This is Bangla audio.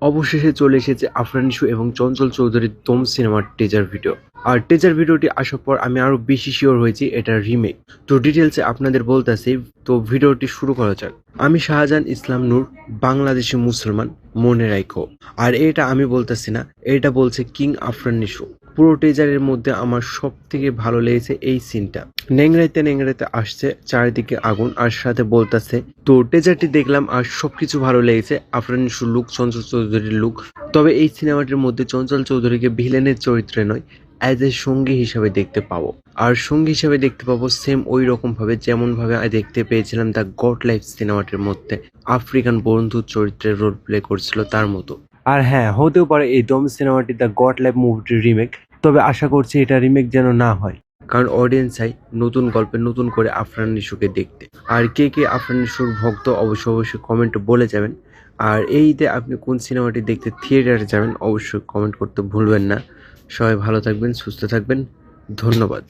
অবশেষে চলে এসেছে আফরান নিশো এবং চঞ্চল চৌধুরীর দম সিনেমার টিজার ভিডিও। আর টিজার ভিডিওটি আসার পর আমি আরো বেশি শিওর হয়েছি এটা রিমেক। তো ডিটেলসে আপনাদের বলতেছি, তো ভিডিওটি শুরু করা যাক। আমি শাহজাহান ইসলাম নূর, বাংলাদেশি মুসলমান, মনে রাখো। আর এটা আমি বলতেছি না, এটা বলছে কিং আফরান নিশো। পুরো টিজারের মধ্যে আমার সব থেকে ভালো লেগেছে এই সিনটা। নেংড়াইতে নেংড়াইতে আসছে, চারিদিকে আগুন, আর সাথে বলতেছে। তো টিজারটি দেখলাম আর সবকিছু ভালো লেগেছে। আফরান নিশোর লুক, চঞ্চল চৌধুরীর লুক। তবে এই সিনেমাটির মধ্যে চঞ্চল চৌধুরীকে ভিলেনের চরিত্রে নয়, অ্যাজ এ সঙ্গী হিসাবে দেখতে পাবো। আর সঙ্গী হিসাবে দেখতে পাবো সেম ওই রকম ভাবে যেমন ভাবে দেখতে পেয়েছিলাম দ্য গড লাইফ সিনেমাটির মধ্যে আফ্রিকান বন্ধু চরিত্রের রোল প্লে করছিল তার মতো। আর হ্যাঁ, হতেও পারে এই দম সিনেমাটি দ্য গড লাইফ মুভিটির রিমেক। তবে আশা করছি এটা রিমেক যেন না হয়, কারণ অডিয়েন্স চাই নতুন গল্পে নতুন করে আফরান নিশোকে দেখতে। আর কে কে আফরান নিশোর ভক্ত অবশ্যই অবশ্যই কমেন্টে বলে যাবেন। আর এই ঈদে আপনি কোন সিনেমাটি দেখতে থিয়েটারে যাবেন অবশ্যই কমেন্ট করতে ভুলবেন না। সবাই ভালো থাকবেন, সুস্থ থাকবেন, ধন্যবাদ।